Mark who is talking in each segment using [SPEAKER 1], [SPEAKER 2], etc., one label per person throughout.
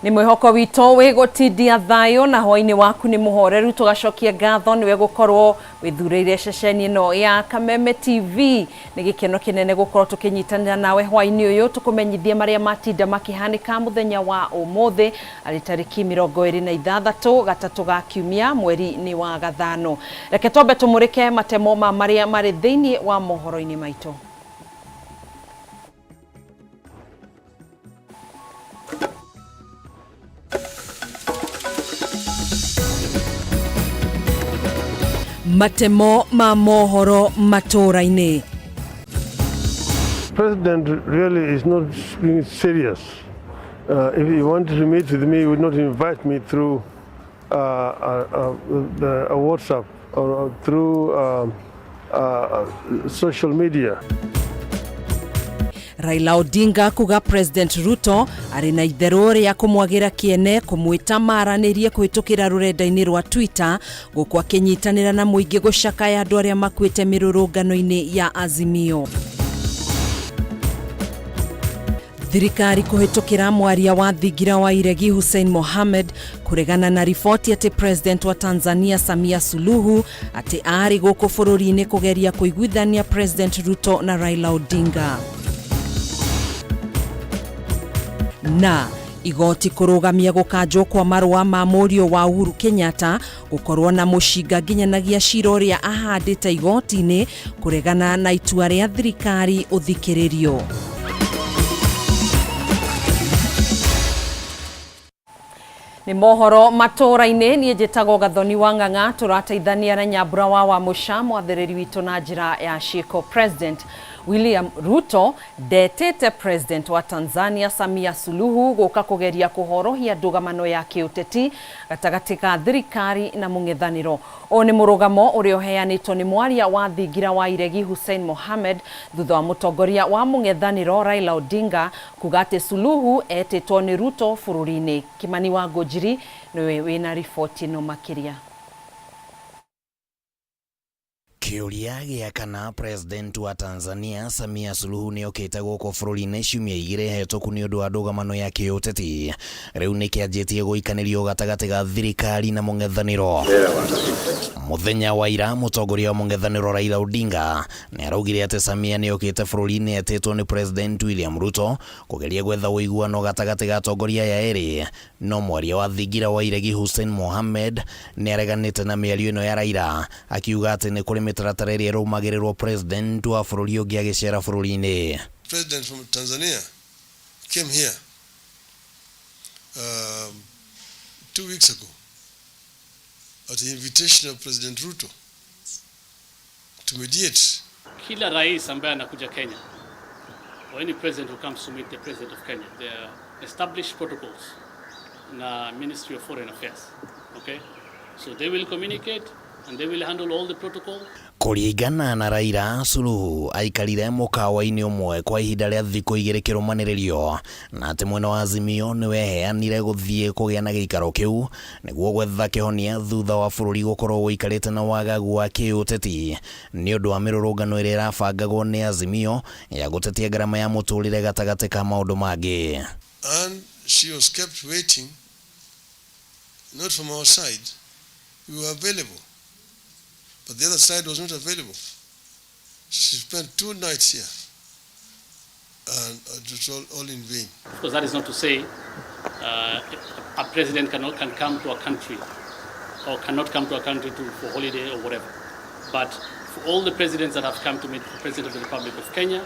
[SPEAKER 1] Ni mwihoko wito wigutidia thayo na hoini waku ni muhoreru tugacokia ngatho niwe gukorwo withureire ceceni no ya Kameme TV ni gikeno kinene gukorwo tukinyitanira nawe hwaini uyu tukumenyithie maria matinda makihanika muthenya wa umuthi ari tariki 26 gatatu ga kiumia mweri ni wa gathano. Reke twambe tumurike matemo ma maria mari thiini wa mohoro-ini maitu. Matemo ma mohoro Matuuraini.
[SPEAKER 2] President really is not being serious. If he wanted to meet with me, he would not invite me through a WhatsApp or through social media.
[SPEAKER 1] Raila Odinga kuga President Ruto ari na itherũ ria kumwagira kiene kumwita maranirie kuhitukira rurenda-ini rwa Twitter gukwa kinyitanira na muingi gucakaya andu aria makwite mirurungano-ini ya Azimio. Thirikari kuhitukira mwaria wa thigira wa iregi Hussein Mohamed kuregana na ripoti ati President wa Tanzania Samia Suluhu ati ari guku bururi-ini kugeria kuiguithania President Ruto na Raila Odinga. Na igoti kurugamia gukanjwo kwa marua ma murio wa Uhuru Kenyatta gukorwo na mushinga nginyanagia cira ria ahandite igoti-ini kuregana na itua ria thirikari uthikiririo. Ni mohoro Matuuraini ni njitagwo Gathoni wa Ng'ang'a turateithania na Nyambura wa Musha mwathiriri witu na njira ya ciiko. President William Ruto ndetete President wa Tanzania Samia Suluhu guka kugeria kuhorohia ndugamano ya kiuteti gatagati ka thirikari na mung'ethaniro. O ni murugamo uria uheanitwo ni mwaria wa thigira wa iregi Hussein Mohamed thutha wa mutongoria wa mung'ethaniro Raila Odinga kuga ati Suluhu etitwo ni Ruto bururi-ini. Kimani wa Ngũnjiri niwe wina riboti no makiria.
[SPEAKER 3] Kiuria gia kana President wa Tanzania Samia Suluhu ni okite guko bururi-ini ciumia igire hetũku ni undu wa ndugamano ya kiuteti riu ni kianjitie guikanirio gatagati ga thirikari na mung'ethaniro. Muthenya wa ira mutongoria wa mung'ethaniro Raila Odinga ni araugire ati Samia ni okite bururi-ini etitwo ni President William Ruto kugeria gwetha uiguano gatagati ga atongoria ya eri, no mwaria wa thigira wa iregi Hussein Mohamed ni areganite na miario ino ya Raila akiuga ati ni kuri mitaratara iria rumagirirwo President wa bururi ungi agicera bururi-ini.
[SPEAKER 4] President from Tanzania came here 2 weeks ago at the invitation of President Ruto to mediate.
[SPEAKER 5] Kila rais ambaye anakuja Kenya, or any president who comes to meet the president of Kenya, there are established protocols na Ministry of Foreign Affairs. Okay, so they will communicate and they will handle all the protocol.
[SPEAKER 3] Kuringana na Raila, Suluhu aikarire mukawa-ini umwe kwa ihinda ria thiku igiri kirumaniririo na ati mwena wa Azimio ni weheanire guthie kugia na giikaro kiu niguo gwetha kihonia thutha wa bururi gukorwo guikarite na wagagu wa kiuteti ni undu wa mirurungano iria irabangagwo ni Azimio ya gutetia garama ya muturire gatagati ka maundu mangi.
[SPEAKER 4] And she was kept waiting, not from our side. We were available, but the other side was not available. She spent 2 nights here, and it was all in vain.
[SPEAKER 5] Because that is not to say a president can come to a country or cannot come to a country for holiday or whatever. But for all the presidents that have come to meet the President of the Republic of Kenya,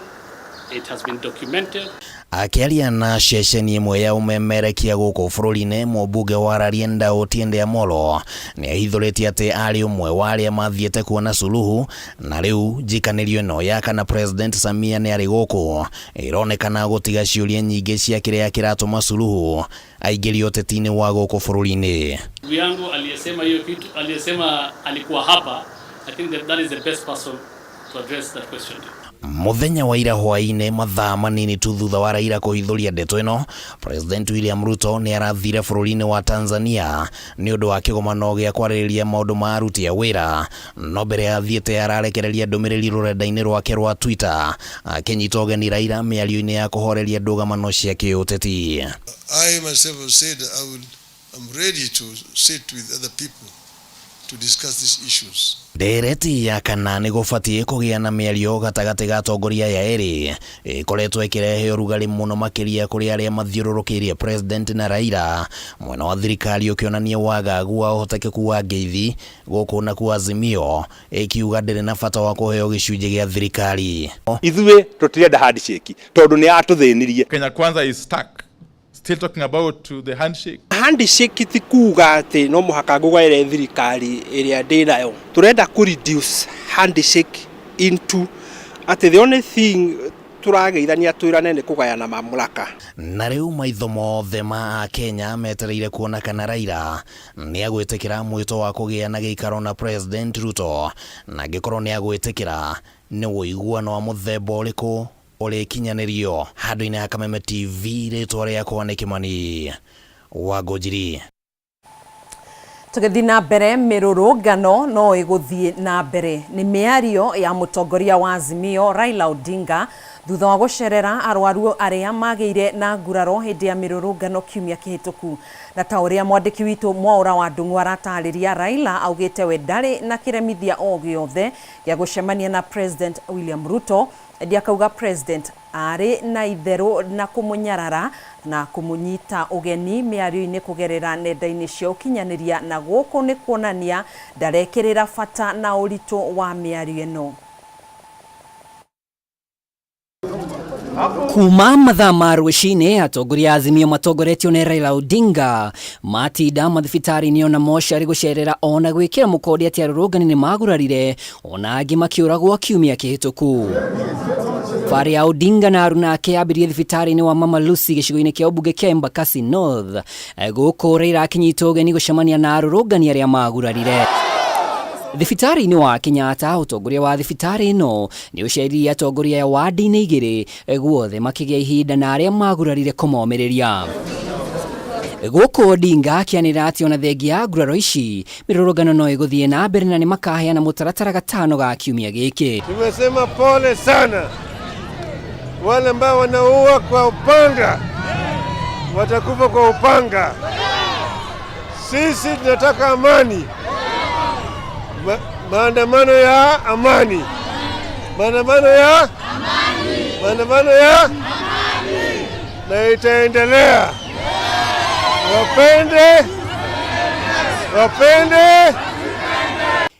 [SPEAKER 5] it has been documented.
[SPEAKER 3] Akiaria na ceceni imwe ya umemerekia guku bururi-ini, mũmbunge wa Rarienda Otiende Amolo ni ahithũrĩtie ati ari umwe wa aria mathiete kuona Suluhu na riu njikanirio ino ya kana President Samia ni ari guku ironekana gutiga ciuria nyingi cia kiria kiratuma Suluhu aingirio ũteti-ini wa guku bururi-ini.
[SPEAKER 5] Yangu aliyesema hiyo kitu, aliyesema alikuwa hapa. I think that is the best person to address that question.
[SPEAKER 3] Muthenya wa ira hwaine mathaa manini tu thutha wa Raila kuhithuria ndeto ino, President William Ruto ni arathire bururi-ini wa Tanzania ni undu wa kigomano gia kwaririria maundu ma aruti a wira. No mbere ya thiete ararekereria ndumiriri rurenda-ini rwake rwa Twitter akinyita ugeni Raila miario-ini ya kuhoreria ndugamano cia kiuteti.
[SPEAKER 4] I myself have said I'm ready to sit with other people to discuss these issues.
[SPEAKER 3] Ndereti ya kana ni gubatie kugia na miario gatagati ga atongoria ya eri ikoretwo ikirehe urugari muno makiria kuri aria mathiururukirie President na Raila mwena wa thirikari ukionania wagagu wa uhotekeku wa ngeithi guku na ku Azimio ikiuga ndiri na bata wa kuheo gicunje gia thirikari.
[SPEAKER 6] Ithuĩ tutirenda handshake tondu ni atuthiinirie.
[SPEAKER 7] Kenya Kwanza is stuck. Still talking about the handshake.
[SPEAKER 8] Handshake ti kuga ati no muhaka ngugaire thirikari iria ndinayo. Turenda ku reduce handshake into ati the only thing turageithania twirane ni kugayana mamlaka.
[SPEAKER 3] Na riu maitho mothe ma Kenya metereire kuona kana Raila ni agwitikira mwito wa kugia na giikaro na President Ruto, na gikorwo ni agwitikira ni wuiguano wa muthemba uriku uri kinyanirio. Handu-ini ha Kameme TV ritwa riakwa ni Kimani wa Ngojiri.
[SPEAKER 1] Tugithi na mbere mirurungano no iguthie na mbere ni miario ya mutongoria wa Azimio Raila Odinga thutha wa gucerera arwaru aria magire na nguraro hindi ya mirurungano kiumia kihituku. Na ta uria mwandiki witu Mwaura wa Ndung'u aratariria, Raila augite we ndari na kiremithia o giothe ya gucemania na President William Ruto. Endi akauga President ari na itheru na kumunyarara na kumunyita ugeni miario-ini kugerera nenda-ini cia ukinyaniria, na guku ni kuonania ndarekirira bata na uritu wa miario ino.
[SPEAKER 9] Kuma mathaa ma rũcinĩ atongoria Azimio matongoretio nĩ Raila Odinga matinda mathibitari-inĩ ona mocarĩ gũcerera ona gwĩkĩra mũkonde atĩ arũrũngani nĩ magurarire ona angĩ makĩũragwo kiumia kĩhĩtũku. Thabarĩ ya Odinga na aruna ake yambirie thibitari-inĩ wa Mama Lucy gĩcigo-inĩ kĩa ũmbunge kĩa Embakasi North, gũkũ Raila akĩnyita ũgeni gũcemania na arũrũngani arĩa magurarire. Thibitari-inĩ wa Kenyatta ũtongoria wa thibitari ĩno nĩ ũceririe atongoria ya wadi-inĩ igĩrĩ guothe makĩgĩa ihinda na arĩa magurarire kũmomĩrĩria. Gũkũ Odinga akĩanĩrĩra atĩ ona thengia ya nguraro ici mĩrũrũngano no ĩgũthiĩ na mbere na nĩ makaheana mũtaratara gatano ga kiumia gĩkĩ.
[SPEAKER 2] Tumesema pole sana wale ambao wanaua kwa upanga watakufa kwa upanga. Sisi tunataka amani. Maandamano ya amani. Maandamano ya amani. Maandamano ya amani. Na itaendelea. Wapende.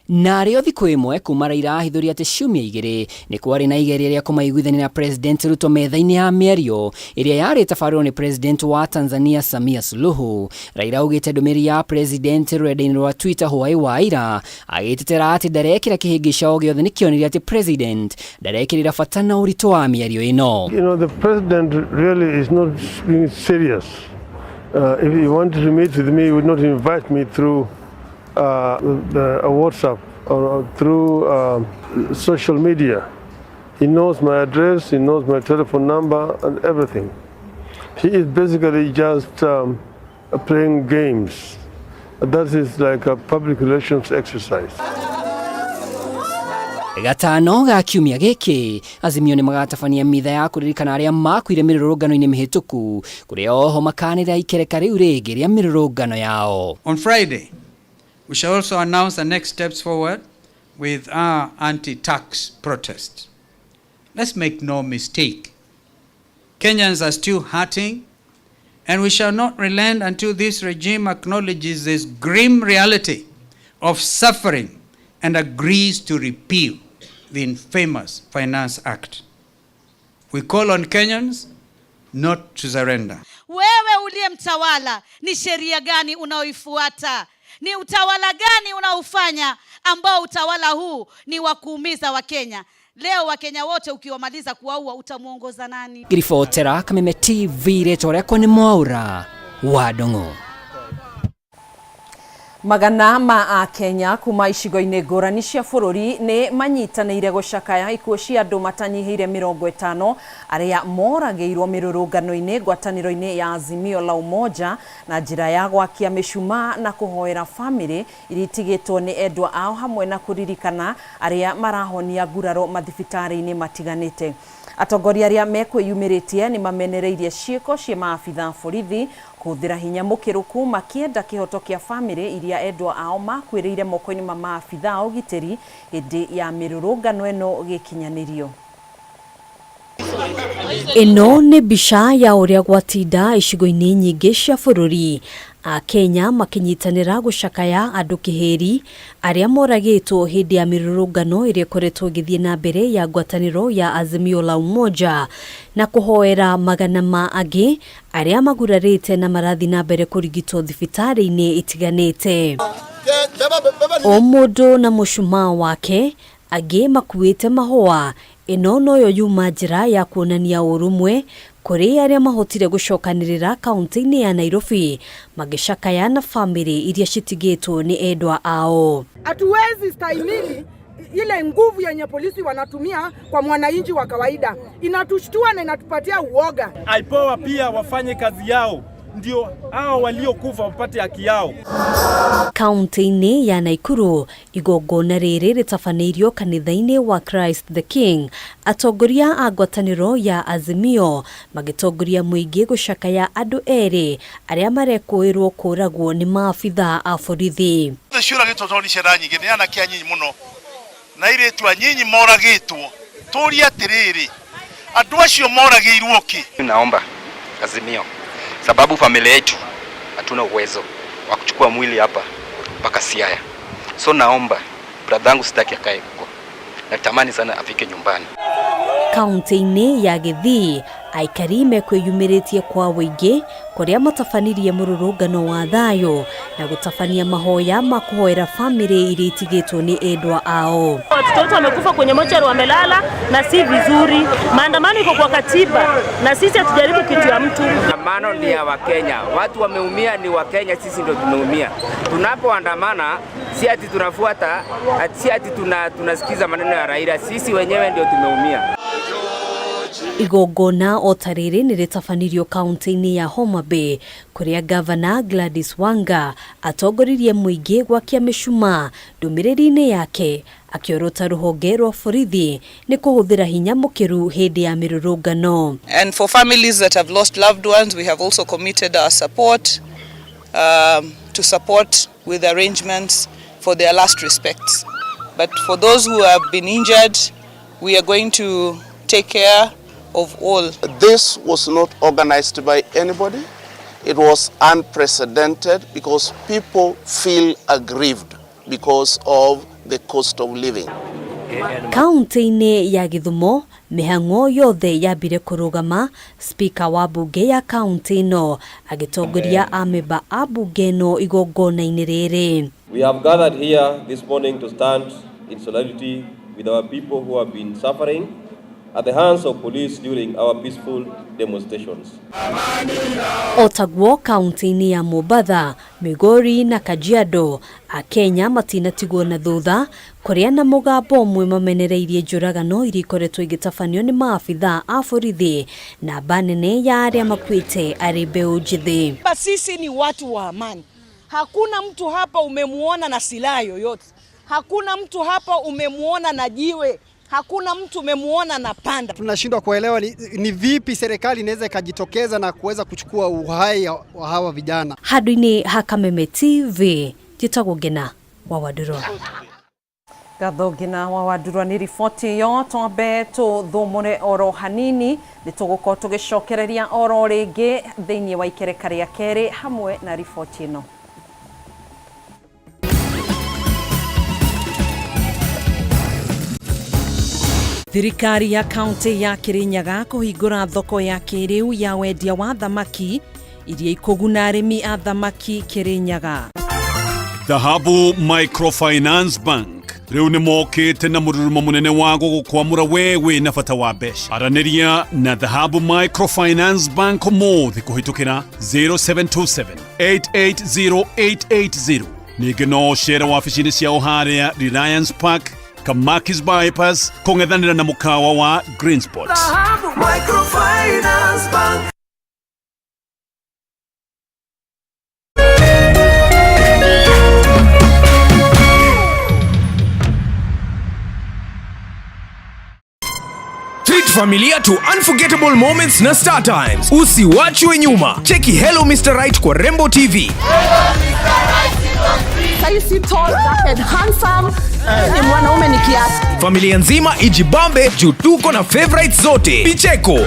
[SPEAKER 9] Na rĩo thikũ ĩmwe kuma Raila ahithũria atĩ ciumia igĩrĩ nĩ kwarĩ na igeria rĩa kũmaiguithania na President Ruto metha-inĩ ya mĩario ĩrĩa yarĩ tabarĩrwo nĩ President wa Tanzania Samia Suluhu. Raila augĩte ndũmĩrĩri ya President rũrenda-inĩ rwa Twitter hwaĩ wa ira agĩtetera atĩ ndarekĩra kĩhĩngĩca o gĩothe nĩkĩoneria atĩ President ndarekĩrĩra bata na ũritũ wa mĩario ĩno.
[SPEAKER 2] You know, the President really is not being serious. If he wanted to meet with me, he would not invite me through a WhatsApp or through social media. He knows my address, he knows my telephone number and everything. He is basically just playing games. That is like a public relations exercise.
[SPEAKER 9] Gatano ga kiumia gĩkĩ Azimio nĩ magatabania mitha ya kũririkana arĩa makuire mĩrũrũngano-inĩ mĩhĩtũku kũrĩa oho makanĩra ikereka rĩu rĩngĩ rĩa mĩrũrũngano yao.
[SPEAKER 10] On Friday, we shall also announce the next steps forward with our anti-tax protest. Let's make no mistake. Kenyans are still hurting, and we shall not relent until this regime acknowledges this grim reality of suffering and agrees to repeal the infamous Finance Act. We call on Kenyans not to surrender.
[SPEAKER 11] Wewe uliye mtawala, ni sheria gani unaoifuata? Ni utawala gani unaofanya ambao utawala huu ni wa kuumiza Wakenya? Leo Wakenya wote ukiwamaliza kuwaua utamuongoza nani?
[SPEAKER 9] Ribotera Kameme TV rĩtwa rĩakwa nĩ Mwaura wa Ndung'u.
[SPEAKER 1] Magana ma Kenya kuma icigo-inĩ ngũrani cia bũrũri nĩ manyitanĩire gũcakaya ikuũ cia andũ matanyihĩire 50 arĩa moragĩirwo mĩrũrũngano-inĩ ngwatanĩro-inĩ ya Azimio la Umoja na njĩra ya gwakia mĩcumaa na kũhoera famĩlĩ iria itigĩtwo nĩ endwa ao hamwe na kũririkana arĩa marahonia nguraro mathibitarĩ-inĩ matiganĩte. Atongoria arĩa mekwĩyumĩrĩtie nĩ mamenereirie ciĩko cia maabitha borithi kũhũthĩra hinya mũkĩrũku makĩenda kĩhoto kĩa famĩlĩ iria endwa ao makwĩrĩire moko-inĩ ma maabitha ũgitĩri hĩndĩ ya mĩrũrũngano ĩno gĩkinyanĩrio.
[SPEAKER 12] Ĩno nĩ mbica ya ũrĩa gwatinda icigo-inĩ nyingĩ cia bũrũri. Kenya makinyitanĩra gũcakaya andũ kĩhĩri arĩa moragĩtwo hĩndĩ ya mĩrũrũngano ĩrĩa ĩkoretwo ĩgĩthiĩ na mbere ya ngwatanĩro ya Azimio la Umoja na kũhoera magana ma angĩ arĩa magurarĩte na marathi na mbere kũrigitwo thibitarĩ-inĩ itiganĩte. O mũndũ na mũcumaa wake, angĩ makuĩte mahũa. Ĩno noyo yuma njĩra ya kuonania ũrũmwe kũrĩ arĩa mahotire gũcokanĩrĩra kaunti-inĩ ya Nairobi magĩcakaya na famĩlĩ iria citigĩtwo nĩ endwa ao.
[SPEAKER 13] Hatuwezi stahimili ile nguvu yenye polisi wanatumia kwa mwananchi wa kawaida. Inatushtua na inatupatia uoga.
[SPEAKER 14] Aipoa pia wafanye kazi yao, ndio hao waliokufa wapate haki yao.
[SPEAKER 12] Kaunti-inĩ ya Nakuru, igongona rĩrĩ rĩtabanĩirio kanitha-inĩ wa Christ the King. Atongoria a ngwatanĩro ya Azimio magĩtongoria mũingĩ gũcakaya andũ erĩ arĩa marekũĩrwo kũragwo nĩ maabitha a borithi.
[SPEAKER 15] Ciũragĩtwo tondũ nĩ ciana nyingĩ, nĩ anake anyinyi mũno na airĩtu anyinyi moragĩtwo. Tũũria atĩrĩrĩ, andũ acio moragĩirwo kĩ?
[SPEAKER 16] Naomba Azimio, sababu familia yetu hatuna uwezo wa kuchukua mwili hapa mpaka Siaya. So naomba bradangu sitaki akae huko. Natamani sana afike nyumbani.
[SPEAKER 12] Kaunti-inĩ ya Gĩthii, aikari mekwĩyumĩrĩtie kwa wĩingĩ kũrĩa matabanirie mũrũrũngano wa thayũ na gũtabania mahoya ma kũhoera famĩlĩ iria itigĩtwo nĩ endwa ao.
[SPEAKER 17] Watoto wamekufa kwenye mochari wamelala na si vizuri. Maandamano iko kwa katiba na sisi hatujaribu kitu ya mtu.
[SPEAKER 18] Maandamano ni ya Wakenya. Watu wameumia ni Wakenya, sisi ndio tumeumia. Tunapoandamana si ati tunafuata, si ati tunasikiza maneno ya Raila, sisi wenyewe ndio tumeumia.
[SPEAKER 12] Igongona o ta rĩrĩ nĩ rĩtabanirio kaunti-inĩ ya Homa Bay kũrĩa Gavana Gladys Wanga atongoririe mũingĩ gwakia mĩcumaa. Ndũmĩrĩri-inĩ yake akĩorota rũhonge rwa borithi nĩ kũhũthĩra hinya mũkĩru hĩndĩ ya mĩrũrũngano.
[SPEAKER 19] And for families that have lost loved ones, we have also committed our support to support with arrangements for their last respects. But for those who have been injured, we are going to take care of all.
[SPEAKER 20] This was not organized by anybody. It was unprecedented because people feel aggrieved because of the cost of living.
[SPEAKER 12] Kaunti-inĩ ya Gĩthumo, mĩhang'o yothe yambire kũrũgama. Speaker wa bunge ya kaunti ĩno agĩtongoria amemba a bunge ĩno igongona-inĩ rĩrĩ.
[SPEAKER 21] We have gathered here this morning to stand in solidarity with our people who have been suffering at the hands of police during our peaceful demonstrations.
[SPEAKER 12] Otaguo kaunti-inĩ ya Mombasa, Migori na Kajiado, Kenya matinatigwo na thutha kũrĩa na mũgambo ũmwe mamenereirie njũragano iria ikoretwo igĩtabanio nĩ maabitha a borithi na banene ya arĩa makuĩte arĩ mbeũ njĩthĩ.
[SPEAKER 22] Sisi ni watu wa amani. Hakuna mtu hapa umemuona na silaha yoyote. Hakuna mtu hapa umemuona na jiwe. Hakuna mtu umemuona na panda.
[SPEAKER 23] Tunashindwa kuelewa ni vipi serikali inaweza ikajitokeza na kuweza kuchukua uhai wa hawa vijana.
[SPEAKER 12] Handũ-inĩ ha Kameme TV, njĩtagwo Ngina wa Wadurwa.
[SPEAKER 1] Gatho Ngina wa Wadurwa nĩ riboti yo twambe tũthũmũre oro hanini nĩ tũgũkorwo tũgĩcokereria oro rĩngĩ thĩinĩ wa ikereka rĩa kerĩ hamwe na riboti ĩno. Thirikari ya kaunti ya Kirinyaga kũhingũra thoko ya kĩrĩu ya wendia wa thamaki iria ikũguna arĩmi a thamaki Kirinyaga.
[SPEAKER 24] Dhahabu Microfinance Bank rĩu nĩ mokĩte na mũrurumo mũnene wa gũgũkwamũra wewe na bata wa mbeca. Aranĩria na Dhahabu Microfinance Bank mũthĩ kũhĩtũkĩra 0727 880880 ningĩ no ũcere wabici-inĩ ciao harĩa Reliance Park, Kamakis Bypass, kũng'ethanĩra na mũkawa wa Green Spot.
[SPEAKER 4] Dhahabu Microfinance Bank.
[SPEAKER 5] Treat familia to unforgettable moments na Star Times. Usiwachwe nyuma. Cheki Hello Mr. Right kwa Rembo TV.
[SPEAKER 6] Saisi tall, dark and handsome. Ni mwanaume ni kiasi.
[SPEAKER 5] Familia nzima ijibambe juu tuko na favorites zote. Picheko.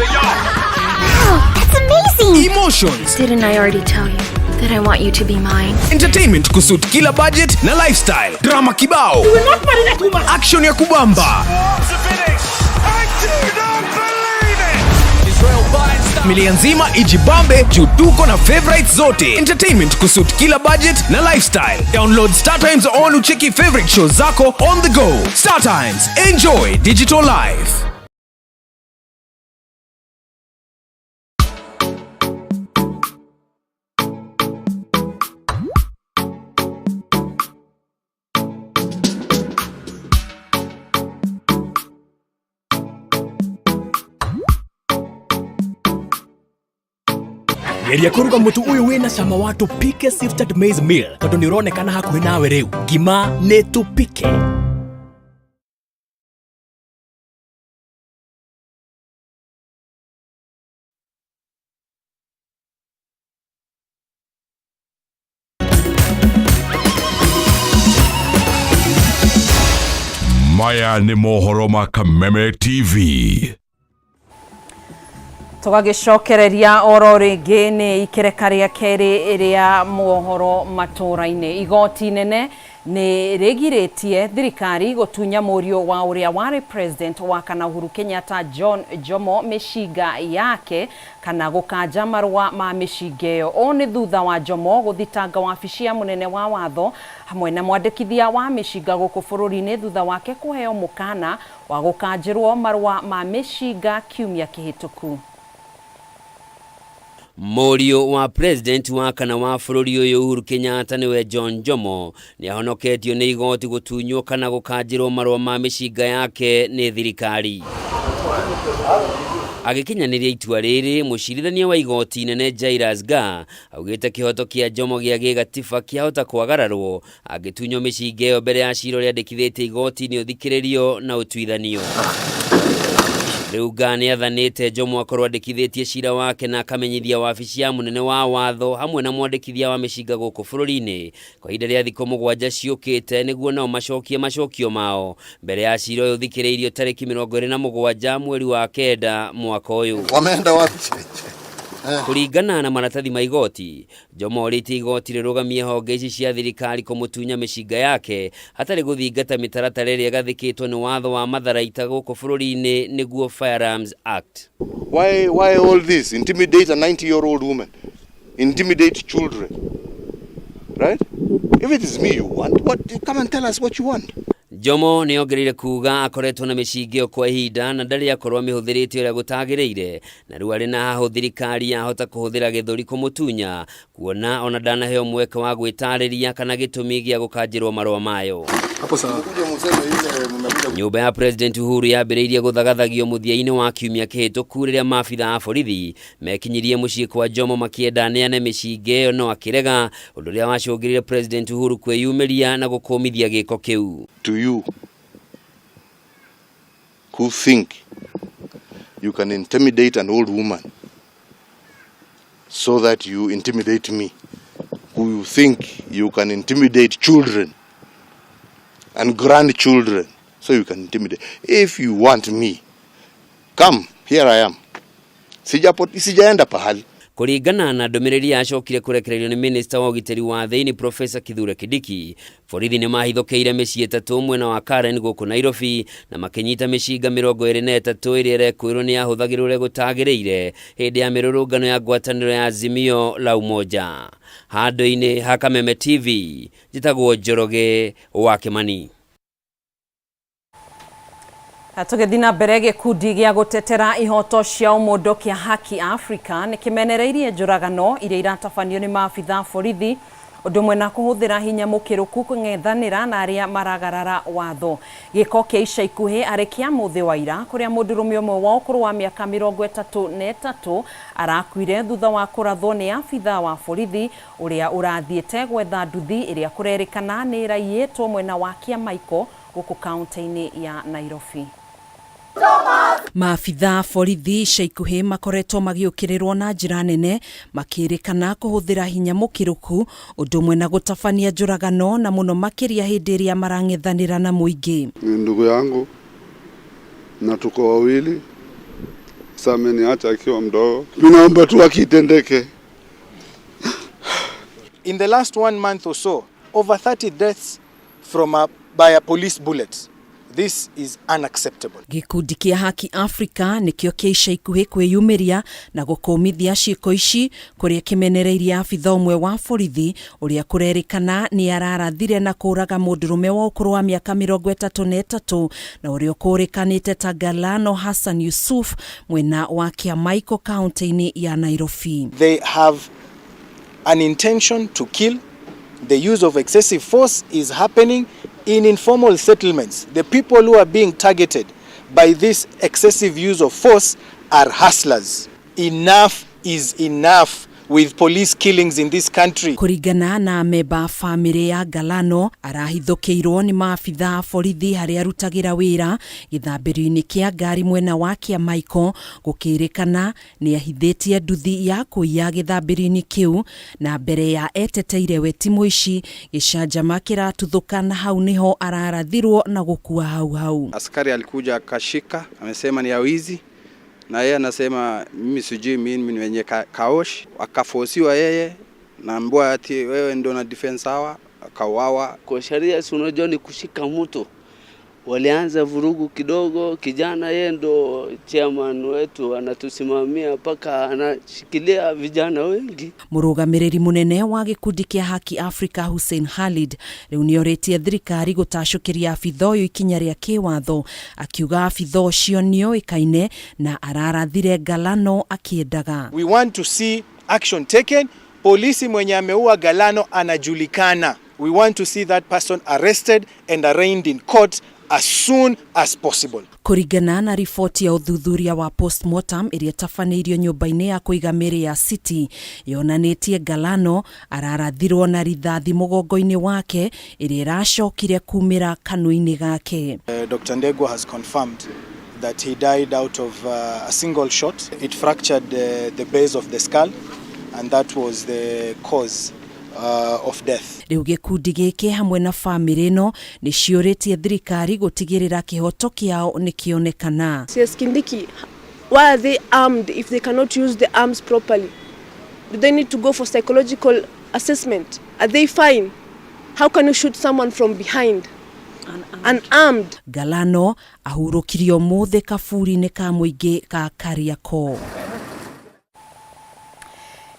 [SPEAKER 7] That's amazing.
[SPEAKER 5] Emotions.
[SPEAKER 7] Didn't I already tell you that I want you to be mine?
[SPEAKER 5] Entertainment kusuit kila budget na lifestyle. Drama kibao. Action ya kubamba. Familia nzima ijibambe juu tuko na favorites zote. Entertainment kusuit kila budget na lifestyle. Download Star Times on ucheki favorite shows zako on the go. Star Times, enjoy digital life.
[SPEAKER 25] Geria kuruga mutu uyu wina cama wa tupike sifted maize meal tondu ni uronekana hakuhi nawe riu. Ngima ni tupike.
[SPEAKER 26] Maya ni mohoro ma Kameme TV.
[SPEAKER 1] Tugagicokereria oro ringi ni ikereka ria keri ria mohoro Matuuraini. Igoti nene ni rigiritie thirikari gutunya murio wa uria wari president wa kana Uhuru Kenyatta John Jomo mishiga yake kana gukanja marua ma mishigeo. Oni thutha wa Jomo guthitanga wabici ya munene wa watho hamwe na mwandikithia wa mishiga guku bururi-ini thutha wake kuheo mukana wa gukanjirwo marua ma mishiga kiumia kihituku.
[SPEAKER 27] Morio wa president wa kana wa bururi uyu Uhuru Kenyatta niwe John Jomo ni ahonoketio ni igoti gutunywo kana gukanjirwo marua ma mishiga yake ni thirikari. Agikinyaniria itua riri mucirithania wa igoti nene Jairus Ga augite kihoto kia Jomo gia gigatiba kiahota kwagararwo agitunywo mishigeo mbere ya ciro riandikithitie igoti ni uthikiririo na utuithanio. Riu Ga ni athanite Jomo akorwo andikithitie cira wake na akamenyithia wabici ya munene wa watho hamwe na mwandikithia wa mishiga guku bururi-ini kwa ihinda ria thikũ 7 ciukite niguo nao macokio mao mbere ya cira uyu uthikiriirio tariki 27 mweri wa kenda mwaka uyu.
[SPEAKER 28] Wameenda wapi?
[SPEAKER 27] Kuringana na maratathi ma igoti, Jomo oriti igoti rirugamie honge ici cia thirikari kumutunya mishiga yake hatari guthingata mitaratara iria gathikitwo ni watho wa matharaita guku bururi-ini niguo Firearms Act.
[SPEAKER 28] Why all this? Intimidate a 90-year-old woman, intimidate children, right? If it is me you want, come and tell us what you want.
[SPEAKER 27] Jomo ni ongereire kuga akoretwo na mishigio kwa ihinda na ndari akorwo mihuthirite uria gutagireire na riu ari na haho thirikari yahota kuhuthira githuri kumutunya kuona ona ndanaheo mweke wa gwitariria kana gitumi gia gukanjirwo marua mayo.
[SPEAKER 28] Hapo sawa.
[SPEAKER 27] Nyumba ya President Uhuru yambiriirie guthagathagio muthia-ini wa kiumia kihituku riria maabitha a borithi mekinyirie mucii kwa Jomo makienda neane mishigeo no akirega undu ria wacungirire President Uhuru kwiyumiria na gukumithia giko kiu.
[SPEAKER 28] To you who think you can intimidate an old woman so that you intimidate me, who think you can intimidate children and grandchildren so you can intimidate. If you want me, come, here I am. Sijaenda pahali.
[SPEAKER 27] Kuringana na ndomereri yacokire kurekererio ni minister wa ugiteri wa thiini Professor Kithure Kindiki, borithi ni mahithukiire micii 3 mwena wa Karen guku Nairobi na makinyita mishinga 23 iria rekwirwo ni yahuthagirwo gutagireire hindi ya mirurungano ya ngwataniro ya Azimio la Umoja. Handu-ini ha Kameme TV, njitagwo Njoroge wa Kimani.
[SPEAKER 1] Tugithina mbere gikundi gia gutetera ihoto cia umundu kia Haki Africa ni kimenereirie njuragano iria iratabanio ni maabitha borithi ũndũ ũmwe na kũhũthĩra hinya mũkĩrũku kũng'ethanĩra na arĩa maragarara watho. Gĩko kĩa ica ikuhĩ arĩ kĩa mũthĩ wa ira kũrĩa mũndũrũme ũmwe wa ũkũrũ wa mĩaka 33 arakuire thutha wa kũrathwo nĩ abithaa wa borithi ũrĩa ũrathiĩte gwetha nduthi ĩrĩa kũrerĩkana nĩ ĩraiyĩtwo mwena wa Kĩamaiko gũkũ kaunti-inĩ ya Nairobi. Maabithaa borithi ica ikuhĩ makoretwo magĩũkĩrĩrwo na njĩra nene makĩrĩkana kũhũthĩra hinya mũkĩrũku ũndũ ũmwe na gũtabania njũragano na mũno makĩria hĩndĩ ĩrĩa marang'ethanĩra na mũingĩ.
[SPEAKER 2] Ndugu yangu na tuko wawili, sameniacha akiwa mdogo, tunaomba tu akitendeke.
[SPEAKER 3] In the last 1 month or so, over 30 deaths by a police bullet. This is unacceptable.
[SPEAKER 1] Gikundi kĩa Haki Africa nĩkĩo kĩa ica ikuhĩ kwĩyumĩria na gũkũmithia ciĩko ici kũrĩa kĩmenereirie abithaa ũmwe wa borithi ũrĩa kũrerĩkana nĩ ararathire na kũraga mũndũrũme wa ũkũrũ wa mĩaka 33 na ũrĩa kũrĩkanĩte ta Galano Hassan Yusuf mwena wa Kĩamaiko kaunti-inĩ ya Nairobi.
[SPEAKER 3] They have an intention to kill. The use of excessive force is happening in informal settlements. The people who are being targeted by this excessive use of force are hustlers. Enough is enough with police killings in this country.
[SPEAKER 1] Kũringana na memba family ya Galano arahithũkĩirwo nĩ maabithaa borithi harĩa arutagĩra wĩra gĩthambĩrio-inĩ kĩa ngari mwena wa Kĩamaiko gũkĩrĩkana nĩ ahithĩtie nduthi ya kũiya gĩthambĩrio-inĩ kĩu na mbere ya eteteire we ti mũici gĩcanjama kĩratuthũka na hau niho ararathirwo na gũkua hau.
[SPEAKER 8] Askari alikuja akashika, amesema ni ya wizi. Na yeye anasema mimi sijui mimi ni wenye kaosh, akafosiwa yeye na mbwa ati wewe ndio na defense hawa, akauawa.
[SPEAKER 9] Kwa sheria si unajua ni kushika mtu. Walianza vurugu kidogo, kijana yeye ndo chairman wetu anatusimamia paka anashikilia vijana wengi.
[SPEAKER 1] Mũrũgamĩrĩri mũnene wa gĩkundi kĩa Haki Africa Hussein Khalid rĩu nĩorĩtie thirikari gũtacũkĩria abithaa ũyũ ikinya rĩa kĩwatho akiuga abithaa ũcio nĩoĩkaine na ararathire Galano akĩendaga.
[SPEAKER 3] We want to see action taken. Polisi mwenye ameua Galano anajulikana. We want to see that person arrested and arraigned in court as soon as possible.
[SPEAKER 1] Kũringana na riboti ya ũthuthuria wa postmortem ĩrĩa tabanĩirio nyũmba-inĩ ya kũiga mĩĩrĩ ya City yonanĩtie Galano ararathirwo na rithathi mũgongo-inĩ wake ĩrĩa ĩracokire kumĩra kanua-inĩ gake.
[SPEAKER 3] Dr. Ndegwa has confirmed that he died out of a single shot. It fractured the base of the skull and that was the cause of death.
[SPEAKER 1] Rĩu gĩkundi gĩkĩ hamwe na family ĩno nĩ ciũrĩtie thirikari gũtigĩrĩra kĩhoto kĩao nĩ kĩonekana.
[SPEAKER 10] CS Kindiki, why are they armed if they cannot use the arms properly? Do they need to go for psychological assessment? Are they fine? How can you shoot someone from behind? Unarmed.
[SPEAKER 1] Galano ahurũkirio mũthĩ kaburi-inĩ ka mũingĩ ka Kariakoo.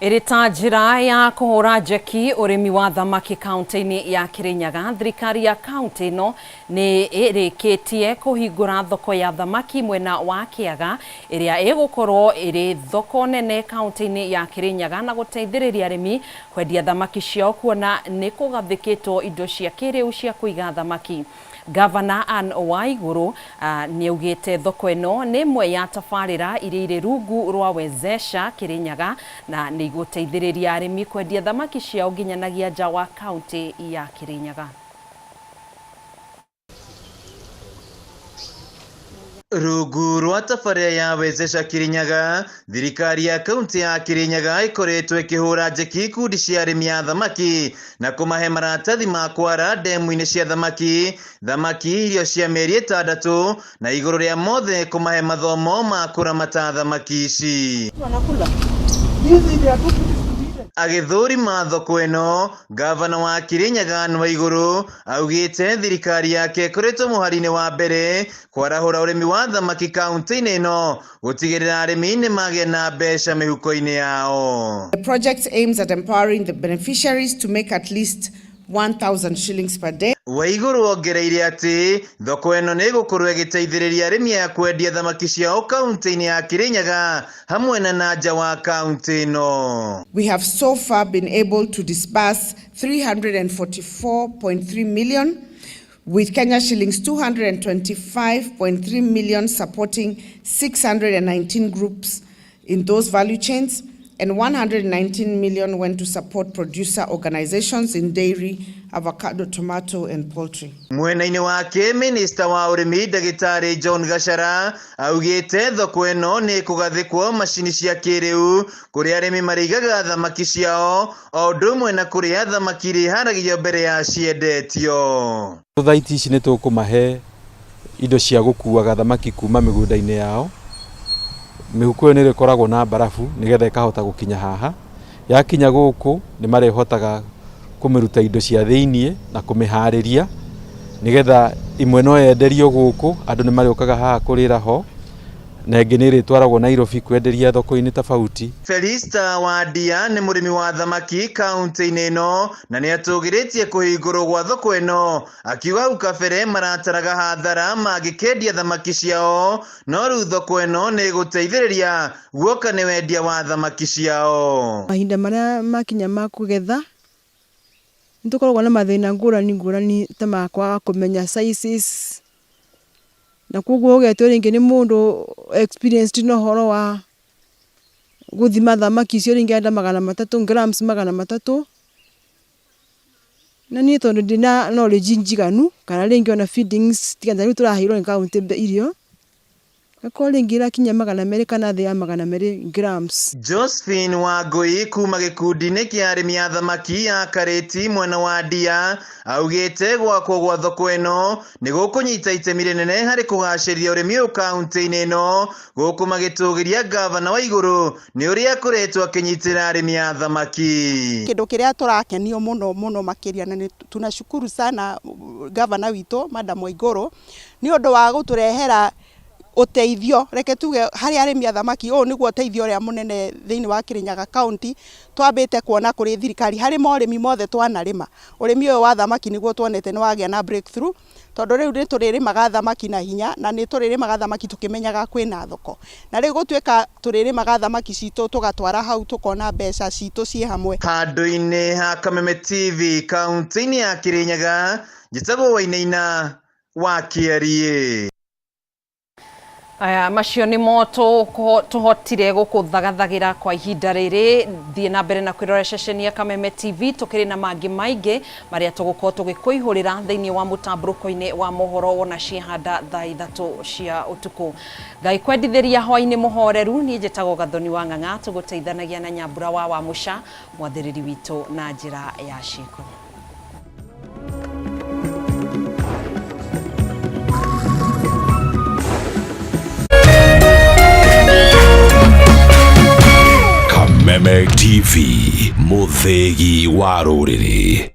[SPEAKER 1] Ĩrĩ ta njĩra ya kũhũra njeki ũrĩmi wa thamaki kaunti-inĩ ya Kirinyaga, thirikari ya kaunti ĩno nĩ ĩrĩkĩtie kũhingũra thoko ya thamaki mwena wa Kĩaga ĩrĩa ĩgũkorwo ĩrĩ thoko nene kaunti-inĩ ya Kirinyaga na gũteithĩrĩria arĩmi kwendia thamaki ciao kuona nĩ kũgathĩkĩtwo indo cia kĩrĩu cia kũiga thamaki. Governor Anne Waiguru nĩaugĩte thoko ĩno nĩ ĩmwe ya tabarĩra iria irĩ rungu rwa wezesha Kirinyaga na nĩ igũteithĩrĩria arĩmi kwendia thamaki ciao nginyanagia nja wa kaunti ya Kirinyaga.
[SPEAKER 11] Rungu rwa tabarĩra ya wezesha Kirinyaga, thirikari ya kaunti ya Kirinyaga ikoretwo ĩkĩhũra njeki ikundi cia arĩmi a thamaki na kũmahe maratathi ma kwara ndemu-inĩ cia thamaki irio cia mĩeri 6 na igũrũ rĩa mothe kũmahe mathomo ma kũramata thamaki ici. Agĩthũrima thoko ĩno, gavana wa Kirinyaga Anne Waiguru augĩte thirikari yake ĩkoretwo mũhari-inĩ wa mbere kwarahũra ũrĩmi wa thamaki kaunti-inĩ ĩno gũtigĩrĩra arĩmi nĩ magĩa na mbeca mĩhuko-inĩ yao.
[SPEAKER 13] The project aims at empowering the beneficiaries to make at least 1,000 shillings per day.
[SPEAKER 11] Waiguru ongereire ati thoko eno ni gukorwo igiteithiriria arimi ya kwendia thamaki ciao kaunti-ini ya Kirinyaga hamwe na nanja wa kaunti ino.
[SPEAKER 13] We have so far been able to disburse 344.3 million with Kenya shillings 225.3 million supporting 619 groups in those value chains, and 119 million went to support producer organizations in dairy, avocado, tomato and poultry.
[SPEAKER 11] Mwena-ini wake Minister wa Urimi Dagitari John Gachara augite thoko eno ni kugathikwo macini cia kiriu kuria arimi marigaga thamaki ciao o ndumwe na kuria thamaki ri haragio mbere ya ciendetio.
[SPEAKER 14] Thaiti ici ni tukumahe indo cia gukuaga thamaki kuma migunda-ini yao. Mihuko ni rikoragwo na barafu nigetha ikahota gukinya haha. Yakinya guku ni marehotaga kumiruta indo cia thiinie na kumihariria nigetha imwe no yenderio guku, andu ni mariokaga haha kurira ho, na ingi ni ritwaragwo Nairobi kwenderia thoko-ini tofauti.
[SPEAKER 11] Felista Wadia ni murimi wa thamaki kaunti-ini ino na ni atugiritie kuhingurwo gwa thoko eno, akiuga ukabere marataraga hathara magikendia thamaki ciao, no riu thoko eno ni guteithiriria guoka ni wendia wa thamaki ciao.
[SPEAKER 15] Mahinda maria makinya ma kugetha nitukoragwo na mathina ngurani ta makwaga kumenya sizes, na koguo ugetwo ringi ni mundu experienced no horo wa guthima thamaki cio ringi enda 300 grams 300, na ni tondu ndina knowledge njiganu kana ringi ona feedings tiga riu turahirwo ni kaunti irio Ako lingira kinya 200 kana thia 200 grams.
[SPEAKER 11] Josephine Wangui kuma gikundi-ini kia arimi ya thamaki ya Kareti mwena wa Ndia augite gwakwo gwa thoko eno ni gukunyita itemi rinene hari kugaciria urimi u kaunti-ini ino, guku magitugiria gavana wa iguru ni uria kuretwo akinyitira arimi ya thamaki.
[SPEAKER 16] Kindu kiria turakenio muno makiria na tunashukuru sana gavana wito Madam Waiguru ni undu wa guturehera uteithio, reke tuge hari arimi ya thamaki o niguo uteithio ria munene thiini wa Kirinyaga county twambite kuona kuri thirikari hari morimi mothe twanarima urimi uyu wa thamaki niguo tuonete ni wagia na breakthrough, tondu riu ni turirimaga thamaki na hinya na ni turirimaga thamaki tukimenyaga kwina thoko, na riu gutweka turirimaga thamaki citu tugatwara hau tukona mbeca citu cie hamwe.
[SPEAKER 11] Handu-ini ha Kameme TV kaunti-ini ya Kirinyaga, njitagwo Wainaina wa Kiarie.
[SPEAKER 1] Aya macio ni moto tuhotire gukuthagathagĩra kwa ihinda rĩrĩ. Thiĩ na mbere na kwĩrora ceceni ya Kameme TV, tukiri na mangi maingĩ maria tugukorwo tugikuihurira thĩinĩ wa mũtambũrũko-inĩ wa mohoro wona ciehanda thaa 3 cia ũtukũ. Ngai kwendithĩria hwainĩ mũhoreru, niĩ njĩtagwo Gathoni wa Ng'ang'a, tũgũteithanagia na Nyambura wa Mũca, mwathĩrĩri witũ na njĩra ya ciĩko.
[SPEAKER 26] Kameme TV, muthegi wa rũrĩrĩ.